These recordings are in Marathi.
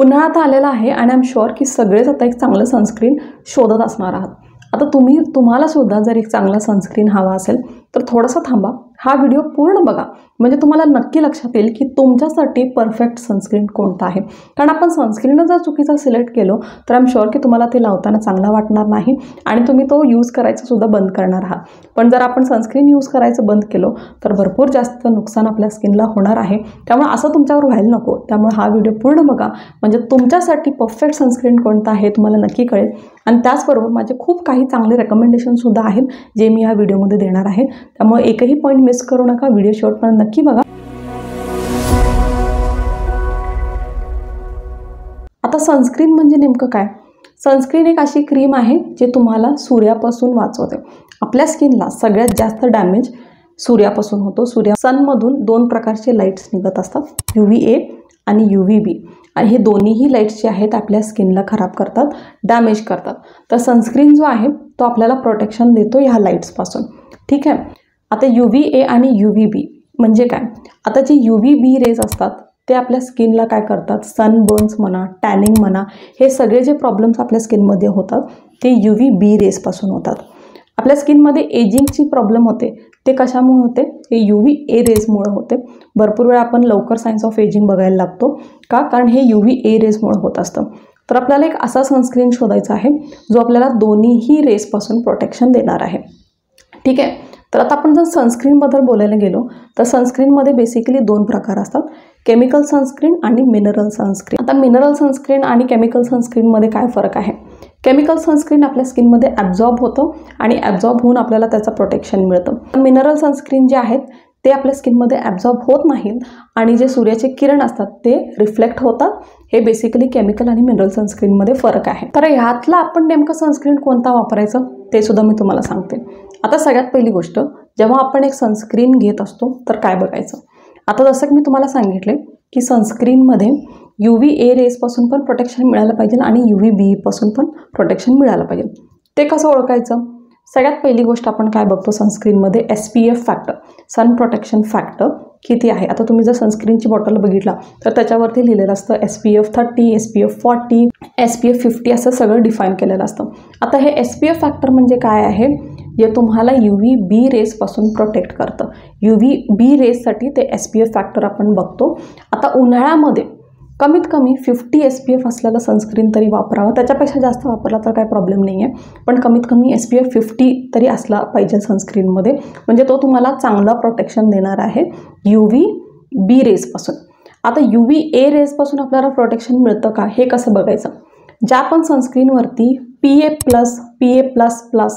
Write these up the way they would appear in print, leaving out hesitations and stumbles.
उन्हाळा आता आलेला आहे आणि आय एम शुअर की सगळेच आता एक चांगलं सनस्क्रीन शोधत असणार आहात. आता तुम्हाला सुद्धा जर एक चांगला सनस्क्रीन हवा असेल तर थोडासा थांबा, हा व्हिडिओ पूर्ण बघा, म्हणजे तुम्हाला नक्की लक्षात येईल की तुमच्यासाठी परफेक्ट सनस्क्रीन कोणता आहे. कारण आपण सनस्क्रीन जर चुकीचा सिलेक्ट केलो तर आय एम शुअर की तुम्हाला ते लावताना चांगला वाटणार नाही आणि तुम्ही तो यूज करायचं सुद्धा बंद करणार आहात. पण जर आपण सनस्क्रीन यूज करायचं बंद केलो तर भरपूर जास्त नुकसान आपल्या स्किनला होणार आहे. त्यामुळे असं तुमच्यावर व्हायला नको. त्यामुळे हा व्हिडिओ पूर्ण बघा, म्हणजे तुमच्यासाठी परफेक्ट सनस्क्रीन कोणता आहे तुम्हाला नक्की कळेल. आणि त्याचबरोबर माझे खूप काही चांगले रेकमेंडेशनसुद्धा आहेत जे मी या व्हिडिओमध्ये देणार आहे. त्यामुळे एकही पॉईंट मिस करू नका, व्हिडिओ शेवटपर्यंत नक्की बघा. आता सनस्क्रीन म्हणजे नेमकं काय? सनस्क्रीन एक अशी क्रीम आहे जे तुम्हाला सूर्यापासून वाचवते. आपल्या स्किनला सगळ्यात जास्त डॅमेज सूर्यापासून होतो. सनमधून 2 प्रकारचे लाईट्स निघत असतात, UVA आणि UVB. आणि हे दोन्हीही लाईट्स जे आहेत आपल्या स्किनला खराब करतात, डॅमेज करतात. तर सनस्क्रीन जो आहे तो आपल्याला प्रोटेक्शन देतो ह्या लाईट्सपासून. ठीक आहे. आता UVA आणि UVB म्हणजे काय? आता जे UVB रेज असतात ते आपल्या स्किनला काय करतात, सनबर्न्स म्हणा, टॅनिंग म्हणा, हे सगळे जे प्रॉब्लेम्स आपल्या स्किनमध्ये होतात ते UVB रेजपासून होतात. आपल्या स्किनमध्ये एजिंगची प्रॉब्लेम होते ते कशामुळे होते? हे UVA रेजमुळे होते. भरपूर वेळा आपण लवकर सायन्स ऑफ एजिंग बघायला लागतो का? कारण हे UVA रेजमुळे होत असतं. तर आपल्याला एक असा सनस्क्रीन शोधायचा आहे जो आपल्याला दोन्हीही रेजपासून प्रोटेक्शन देणार आहे. ठीक आहे. तर आता आपण जर सनस्क्रीनबद्दल बोलायला गेलो तर सनस्क्रीनमध्ये बेसिकली 2 प्रकार असतात, केमिकल सनस्क्रीन आणि मिनरल सनस्क्रीन. आता मिनरल सनस्क्रीन आणि केमिकल सनस्क्रीनमध्ये काय फरक आहे? केमिकल सनस्क्रीन आपल्या स्किनमध्ये ॲब्झॉर्ब होतं आणि ॲब्झॉर्ब होऊन आपल्याला त्याचं प्रोटेक्शन मिळतं. मिनरल सनस्क्रीन जे आहेत ते आपल्या स्किनमध्ये ॲब्झॉर्ब होत नाहीत आणि जे सूर्याचे किरण असतात ते रिफ्लेक्ट होतात. हे बेसिकली केमिकल आणि मिनरल सनस्क्रीनमध्ये फरक आहे. तर ह्यातला आपण नेमकं सनस्क्रीन कोणता वापरायचं ते सुद्धा मी तुम्हाला सांगते. आता सगळ्यात पहिली गोष्ट, जेव्हा आपण एक सनस्क्रीन घेत असतो तर काय बघायचं? आता जसं की मी तुम्हाला सांगितले की सनस्क्रीनमध्ये UVA रेजपासून पण प्रोटेक्शन मिळालं पाहिजे आणि UVB पासून पण प्रोटेक्शन मिळालं पाहिजे. ते कसं ओळखायचं? सगळ्यात पहिली गोष्ट आपण काय बघतो सनस्क्रीनमध्ये, SPF factor, sun protection factor किती आहे. आता तुम्ही जर सनस्क्रीनची बॉटल बघितला तर त्याच्यावरती लिहिलेलं असतं SPF 30, SPF 40, SPF 50 असं सगळं डिफाईन केलेलं असतं. आता हे SPF फॅक्टर म्हणजे काय आहे? जे तुम्हाला UVB रेजपासून प्रोटेक्ट करतं. UVB रेजसाठी ते SPF फॅक्टर आपण बघतो. आता उन्हाळ्यामध्ये कमीत कमी 50 SPF असलेलं सनस्क्रीन तरी वापरावं. त्याच्यापेक्षा जास्त वापरला तर काही प्रॉब्लेम नाही आहे, पण कमीत कमी SPF 50 तरी असला पाहिजे सनस्क्रीनमध्ये, म्हणजे तो तुम्हाला चांगला प्रोटेक्शन देणार आहे UVB रेजपासून. आता UVA रेजपासून आपल्याला प्रोटेक्शन मिळतं का हे कसं बघायचं? ज्या पण सनस्क्रीनवरती PA+, PA++,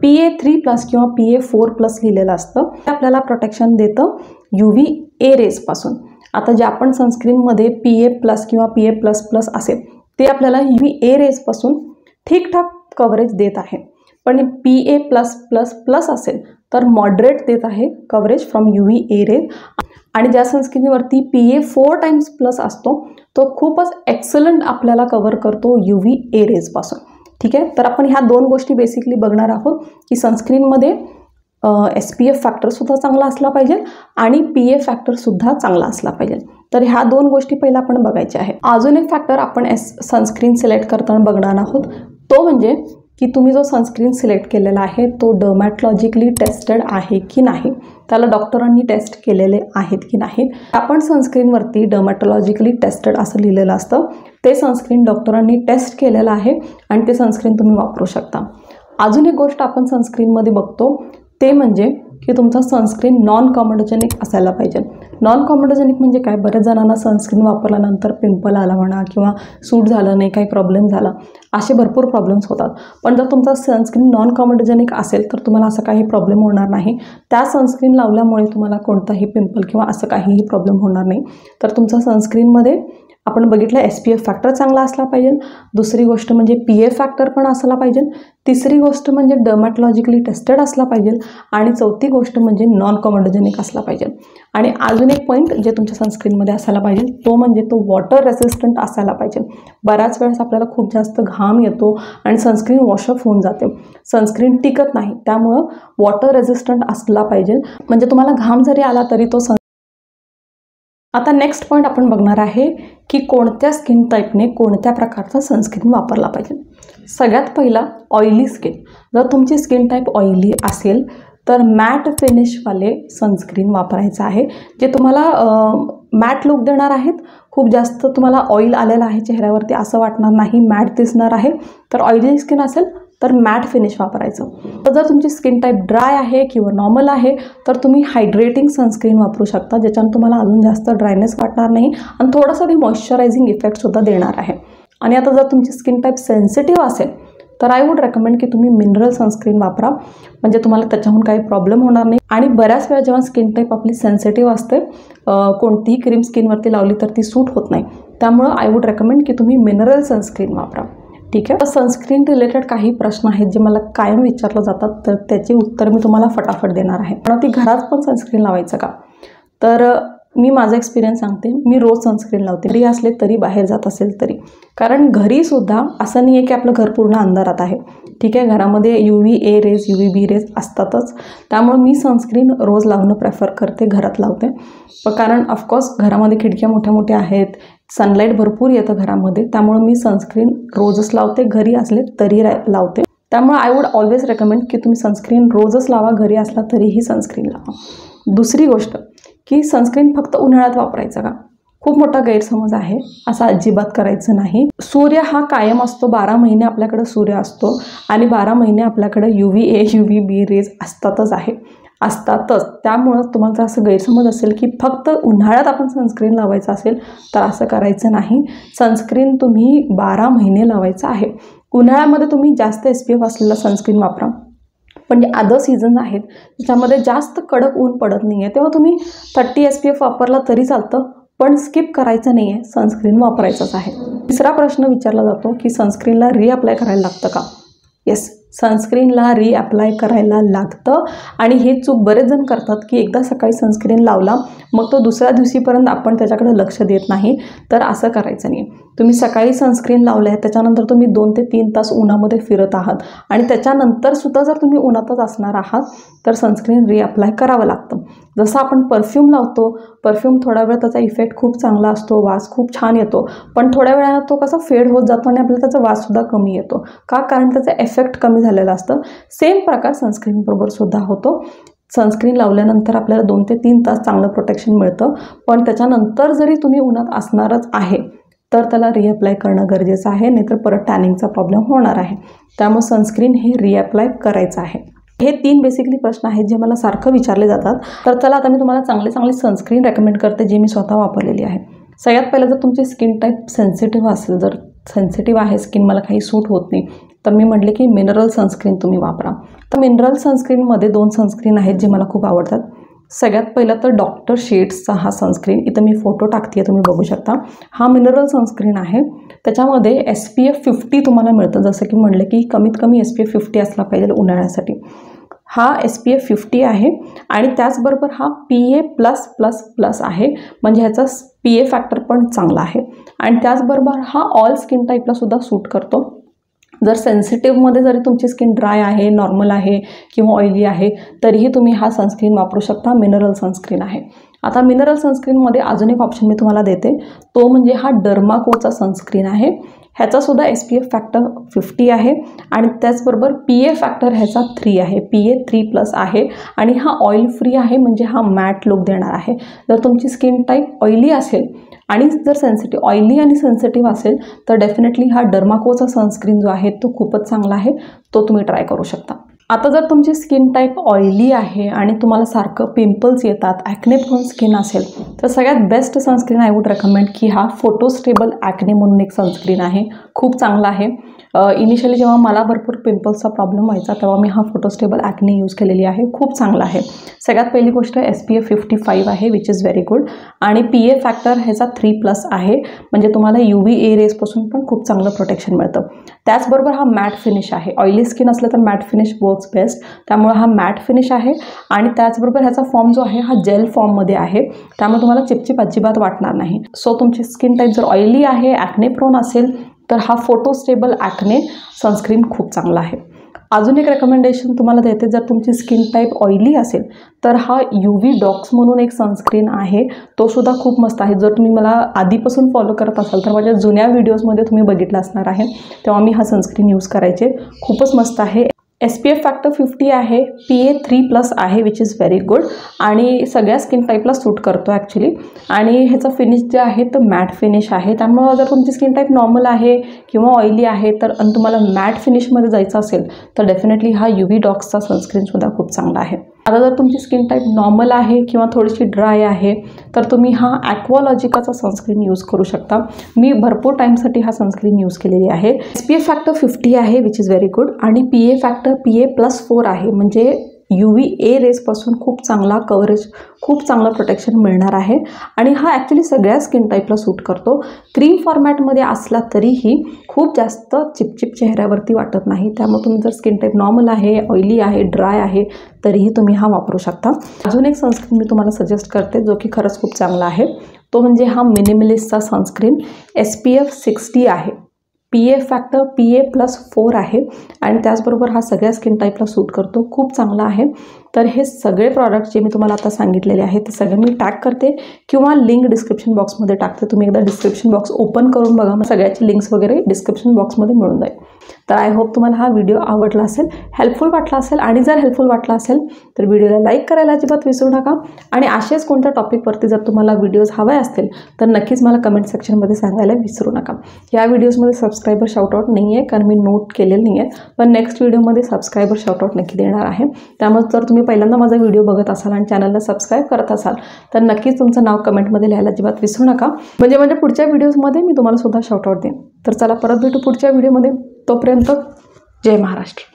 PA3+ किंवा PA4+ लिहिलेलं असतं ते आपल्याला प्रोटेक्शन देतं UVA रेजपासून. आता ज्या पण सनस्क्रीनमध्ये PA+ किंवा PA++ असेल ते आपल्याला UVA रेजपासून ठीकठाक कव्हरेज देत आहे. पण PA+++ असेल तर मॉडरेट देत आहे कव्हरेज फ्रॉम UVA रेज. आणि ज्या सनस्क्रीनवरती PA4+ असतो तो खूपच एक्सलंट आपल्याला कव्हर करतो UVA रेजपासून. ठीक आहे. तर आपण ह्या 2 गोष्टी बेसिकली बघणार आहोत की सनस्क्रीनमध्ये SPF फॅक्टरसुद्धा चांगला असला पाहिजे आणि PA फॅक्टरसुद्धा चांगला असला पाहिजे. तर ह्या 2 गोष्टी पहिला आपण बघायच्या आहे. अजून एक फॅक्टर आपण सनस्क्रीन सिलेक्ट करताना बघणार आहोत, तो म्हणजे की तुम्ही जो सनस्क्रीन सिलेक्ट केलेला आहे तो डर्मॅटॉलॉजिकली टेस्टेड आहे की नाही, त्याला डॉक्टरांनी टेस्ट केलेले आहेत की नाही. आपण सनस्क्रीनवरती डर्मॅटॉलॉजिकली टेस्टेड असं लिहिलेलं असतं, ते सनस्क्रीन डॉक्टरांनी टेस्ट केलेलं आहे आणि ते सनस्क्रीन तुम्ही वापरू शकता. अजून एक गोष्ट आपण सनस्क्रीनमध्ये बघतो ते म्हणजे की तुमचा सनस्क्रीन नॉन कॉमेडोजेनिक असायला पाहिजे. नॉन कॉमेडोजेनिक म्हणजे काय? बऱ्याच जणांना सनस्क्रीन वापरल्यानंतर पिंपल आला म्हणा किंवा सूट झालं नाही, काही प्रॉब्लेम झाला, असे भरपूर प्रॉब्लेम्स होतात. पण जर तुमचा सनस्क्रीन नॉन कॉमेडोजेनिक असेल तर तुम्हाला असं काही प्रॉब्लेम होणार नाही. त्या सनस्क्रीन लावल्यामुळे तुम्हाला कोणताही पिंपल किंवा असं काहीही प्रॉब्लेम होणार नाही. तर तुमचा सनस्क्रीनमध्ये आपण बघितलं SPF फॅक्टर चांगला असला पाहिजे. दुसरी गोष्ट म्हणजे PA फॅक्टर पण असला पाहिजे. तिसरी गोष्ट म्हणजे डर्मॅटॉलॉजिकली टेस्टेड असला पाहिजे. आणि चौथी गोष्ट म्हणजे नॉन कॉमेडोजेनिक असला पाहिजे. आणि अजून एक पॉईंट जे तुमच्या सनस्क्रीनमध्ये असायला पाहिजे तो म्हणजे तो वॉटर रेसिस्टंट असायला पाहिजे. बऱ्याच वेळेस आपल्याला खूप जास्त घाम येतो आणि सनस्क्रीन वॉशअप होऊन जाते, सनस्क्रीन टिकत नाही. त्यामुळं वॉटर रेसिस्टंट असला पाहिजे, म्हणजे तुम्हाला घाम जरी आला तरी तो आता नेक्स्ट पॉईंट आपण बघणार आहे की कोणत्या स्किन टाईपने कोणत्या प्रकारचा सनस्क्रीन वापरला पाहिजे. सगळ्यात पहिला ऑइली स्किन. जर तुमची स्किन टाईप ऑइली असेल तर मॅट फिनिशवाले सनस्क्रीन वापरायचं आहे, जे तुम्हाला मॅट लुक देणार आहेत. खूप जास्त तुम्हाला ऑइल आलेलं आहे चेहऱ्यावरती असं वाटणार नाही, मॅट दिसणार आहे. तर ऑइली स्किन असेल तर मॅट फिनिश वापरायचं. तर जर तुमची स्किन टाईप ड्राय आहे किंवा नॉर्मल आहे तर तुम्ही हायड्रेटिंग सनस्क्रीन वापरू शकता, ज्याच्यानं तुम्हाला अजून जास्त ड्रायनेस वाटणार नाही आणि थोडंसं ते मॉइश्चरायझिंग इफेक्टसुद्धा देणार आहे. आणि आता जर तुमची स्किन टाईप सेन्सिटिव्ह असेल तर आय वुड रेकमेंड की तुम्ही मिनरल सनस्क्रीन वापरा, म्हणजे तुम्हाला त्याच्याहून काही प्रॉब्लेम होणार नाही. आणि बऱ्याच वेळा जेव्हा स्किन टाईप आपली सेन्सिटिव्ह असते, कोणतीही क्रीम स्किनवरती लावली तर ती सूट होत नाही. त्यामुळं आय वुड रेकमेंड की तुम्ही मिनरल सनस्क्रीन वापरा. ठीक आहे. तर सनस्क्रीन रिलेटेड काही प्रश्न आहेत जे मला कायम विचारले जातात, तर त्याची उत्तर मी तुम्हाला फटाफट देणार आहे. पण ती घरात पण सनस्क्रीन लावायचं का? तर मी माझा एक्सपिरियन्स सांगते. मी रोज सनस्क्रीन लावते, घरी असले तरी बाहेर जात असेल तरी. कारण घरीसुद्धा असं नाही आहे की आपलं घर पूर्ण अंधारात आहे. ठीक आहे, घरामध्ये UVA रेज UVB रेज असतातच. त्यामुळे मी सनस्क्रीन रोज लावणं प्रेफर करते, घरात लावते. कारण ऑफकोर्स घरामध्ये खिडक्या मोठ्या मोठ्या आहेत, सनलाईट भरपूर येतं घरामध्ये. त्यामुळे मी सनस्क्रीन रोजच लावते, घरी असले तरी लावते. त्यामुळे आय वुड ऑलवेज रेकमेंड की तुम्ही सनस्क्रीन रोजच लावा, घरी असला तरीही सनस्क्रीन लावा. दुसरी गोष्ट की सनस्क्रीन फक्त उन्हाळ्यात वापरायचं का? खूप मोठा गैरसमज आहे, असं अजिबात करायचं नाही. सूर्य हा कायम असतो, 12 महिने आपल्याकडे सूर्य असतो आणि 12 महिने आपल्याकडे UVA UVB रेज असतातच. त्यामुळं तुम्हाला जर असं गैरसमज असेल की फक्त उन्हाळ्यात आपण सनस्क्रीन लावायचं असेल तर असं करायचं नाही. सनस्क्रीन तुम्ही 12 महिने लावायचं आहे. उन्हाळ्यामध्ये तुम्ही जास्त SPF असलेला सनस्क्रीन वापरा, पण जे अदर सीझन आहेत त्याच्यामध्ये जास्त कडक ऊन पडत नाही आहे, तेव्हा तुम्ही 30 SPF वापरला तरी चालतं, पण स्किप करायचं नाही आहे, सनस्क्रीन वापरायचंच आहे. तिसरा प्रश्न विचारला जातो की सनस्क्रीनला रिअप्लाय करायला लागतं का? येस, सनस्क्रीनला रिअप्लाय करायला लागतं. आणि हे चूक बरेच जण करतात की एकदा सकाळी सनस्क्रीन लावला मग तो दुसऱ्या दिवशीपर्यंत आपण त्याच्याकडे लक्ष देत नाही. तर असं करायचं नाही. तुम्ही सकाळी सनस्क्रीन लावलं आहे, त्याच्यानंतर तुम्ही 2 ते 3 तास उन्हामध्ये फिरत आहात आणि त्याच्यानंतरसुद्धा जर तुम्ही उन्हातच असणार आहात तर सनस्क्रीन रिअप्लाय करावं लागतं. जसं आपण परफ्यूम लावतो, परफ्यूम थोडा वेळ त्याचा इफेक्ट खूप चांगला असतो, वास खूप छान येतो, पण थोड्या वेळानं तो कसा फेड होत जातो आणि आपल्याला त्याचा वाससुद्धा कमी येतो. का? कारण त्याचा इफेक्ट कमी झालेला असतं. सेम प्रकार सनस्क्रीनबरोबर सुद्धा होतो. सनस्क्रीन लावल्यानंतर आपल्याला 2 ते 3 तास चांगलं प्रोटेक्शन मिळतं, पण त्याच्यानंतर जरी तुम्ही उन्हात असणारच आहे तर त्याला रिअप्लाय करणं गरजेचं आहे, नाहीतर परत टॅनिंगचा प्रॉब्लेम होणार आहे. त्यामुळे सनस्क्रीन हे रिअप्लाय करायचं आहे. हे 3 बेसिकली प्रश्न आहेत जे मला सारखं विचारले जातात. तर चला आता मी तुम्हाला चांगली सनस्क्रीन रेकमेंड करते जी मी स्वतः वापरलेली आहे. सगळ्यात पहिलं जर तुमची स्किन टाईप सेन्सिटिव्ह असेल, जर सेन्सिटिव्ह आहे स्किन, मला काही सूट होत नाही, तर मी म्हटले की मिनरल सनस्क्रीन तुम्ही वापरा. तर मिनरल सनस्क्रीनमध्ये 2 सनस्क्रीन आहेत जे मला खूप आवडतात. सगळ्यात पहिलं तर डॉक्टर शेड्सचा हा सनस्क्रीन, इथं मी फोटो टाकते आहे, तुम्ही बघू शकता. हा मिनरल सनस्क्रीन आहे. त्याच्यामध्ये SPF 50 तुम्हाला मिळतं. जसं की म्हणलं की कमीत कमी SPF 50 असला पाहिजे उन्हाळ्यासाठी. हा SPF 50 आहे आणि त्याचबरोबर हा PA+++ आहे, म्हणजे ह्याचा PA फॅक्टर पण चांगला आहे. आणि त्याचबरोबर हा ऑल स्किन टाईपलासुद्धा सूट करतो. जर सेन्सिटिव्हमध्ये जरी तुमची स्किन ड्राय आहे, नॉर्मल आहे किंवा ऑइली आहे तरीही तुम्ही हा सनस्क्रीन वापरू शकता. मिनरल सनस्क्रीन आहे. आता मिनरल सनस्क्रीनमध्ये अजून एक ऑप्शन मी तुम्हाला देते, तो म्हणजे हा डर्माकोचा सनस्क्रीन आहे. ह्याचासुद्धा SPF फॅक्टर 50 आहे आणि त्याचबरोबर PA फॅक्टर ह्याचा 3 आहे, PA3+ आहे आणि हा ऑइल फ्री आहे, म्हणजे हा मॅट लुक देणार आहे. जर तुमची स्किन टाईप ऑइली असेल आणि जर ऑइली आणि सेन्सिटिव्ह असेल तर डेफिनेटली हा डर्माकोचा सनस्क्रीन जो आहे तो खूपच चांगला आहे, तो तुम्ही ट्राय करू शकता. आता जर तुमची स्किन टाईप ऑइली आहे आणि तुम्हाला सारखं पिंपल्स येतात, ॲक्ने प्रोन स्किन असेल, तर सगळ्यात best sunscreen I would recommend की हा फोटोस्टेबल ॲक्ने म्हणून एक सनस्क्रीन आहे, खूप चांगला आहे. इनिशियली जेव्हा मला भरपूर पिंपल्सचा प्रॉब्लेम व्हायचा तेव्हा मी हा फोटोस्टेबल ॲक्ने यूज केलेली आहे, खूप चांगला आहे. सगळ्यात पहिली गोष्ट SPF 55 आहे, विच इज व्हेरी गुड. आणि PA फॅक्टर ह्याचा 3+ आहे, म्हणजे तुम्हाला UVA रेजपासून पण खूप चांगलं प्रोटेक्शन मिळतं. त्याचबरोबर हा मॅट फिनिश आहे. ऑइली स्किन असलं तर मॅट फिनिश वर्क्स बेस्ट, त्यामुळे हा मॅट फिनिश आहे. आणि त्याचबरोबर ह्याचा फॉर्म जो आहे हा जेल फॉर्ममध्ये आहे, त्यामुळे तुम्हाला चिपचिप अजिबात वाटणार नाही. सो तुमची स्किन टाईप जर ऑइली आहे, ॲक्ने प्रोन असेल तर हा फोटोस्टेबल ॲक्ने सनस्क्रीन खूप चांगला आहे. अजून एक रेकमेंडेशन तुम्हाला देते, जर तुमची स्किन टाईप ऑइली असेल तर हा UV डॉक्स म्हणून एक सनस्क्रीन आहे, तो सुद्धा खूप मस्त आहे. जर तुम्ही मला आधीपासून फॉलो करत असाल तर माझ्या जुन्या व्हिडिओजमध्ये तुम्ही बघितलं असणार आहे, तेव्हा मी हा सनस्क्रीन यूज करायचे. खूपच मस्त आहे. SPF फॅक्टर 50 आहे, PA3+ आहे विच इज व्हेरी गुड आणि सगळ्या स्किन टाईपला सूट करतो ॲक्च्युली. आणि ह्याचं फिनिश जे आहे तर मॅट फिनिश आहे, त्यामुळं जर तुमची स्किन टाईप नॉर्मल आहे किंवा ऑइली आहे तर आणि तुम्हाला मॅट फिनिशमध्ये जायचं असेल तर डेफिनेटली हा UV डॉक्सचा सनस्क्रीनसुद्धा खूप चांगला आहे. आता जर तुमची स्किन टाईप नॉर्मल आहे किंवा थोडीशी ड्राय आहे तर तुम्ही हा ॲक्वालॉजिकाचा सनस्क्रीन यूज करू शकता. मी भरपूर टाईमसाठी हा सनस्क्रीन यूज केलेली आहे. SPF फॅक्टर 50 आहे विच इज व्हेरी गुड आणि PA फॅक्टर PA+4 आहे, म्हणजे UVA रेजपासून खूप चांगला कव्हरेज, खूप चांगलं प्रोटेक्शन मिळणार आहे. आणि हा ॲक्च्युली सगळ्या स्किन टाईपला सूट करतो. क्रीम फॉर्मॅटमध्ये असला तरीही खूप जास्त चिपचिप चेहऱ्यावरती वाटत नाही, त्यामुळे तुम्ही जर स्किन टाईप नॉर्मल आहे, ऑइली आहे, ड्राय आहे तरीही तुम्ही हा वापरू शकता. अजून एक सनस्क्रीन मी तुम्हाला सजेस्ट करते जो की खरंच खूप चांगला आहे, तो म्हणजे हा मिनिमलिस्टचा सनस्क्रीन. SPF 60 आहे, PA फॅक्टर PA+4 आहे आणि त्याचबरोबर हा सगळ्या स्किन टाईपला सूट करतो, खूप चांगला आहे. तर हे सगळे प्रॉडक्ट जे मी तुम्हाला आता सांगितलेले आहेत ते सगळे मी टॅग करते किंवा लिंक डिस्क्रिप्शन बॉक्समध्ये टाकते. तुम्ही एकदा डिस्क्रिप्शन बॉक्स ओपन करून बघा, मग सगळ्याची लिंक्स वगैरे डिस्क्रिप्शन बॉक्समध्ये मिळून जाईल. तर आय होप तुम्हाला हा व्हिडिओ आवडला असेल, हेल्पफुल वाटला असेल. आणि जर हेल्पफुल वाटला असेल तर व्हिडिओला लाईक करायला अजिबात विसरू नका. आणि असेच कोणत्या टॉपिकवरती जर तुम्हाला व्हिडिओज हवे असतील तर नक्कीच मला कमेंट सेक्शनमध्ये सांगायला विसरू नका. या व्हिडिओजमध्ये सबस्क्रायबर शाउटआउट नाही आहे कारण मी नोट केलेलं नाही आहे, पण नेक्स्ट व्हिडिओमध्ये सबस्क्रायबर शाउटआउट नक्की देणार आहे. त्यामुळे जर तुम्ही पहिल्यांदा माझा व्हिडिओ बघत असाल आणि चॅनलला सबस्क्राईब करत असाल तर नक्कीच तुमचं नाव कमेंटमध्ये लिहायला अजिबात विसरू नका, म्हणजे पुढच्या व्हिडिओजमध्ये मी तुम्हाला सुद्धा शाउटआउट देईन. तर चला परत भेटू पुढच्या व्हिडिओमध्ये. तोपर्यंत जय महाराष्ट्र.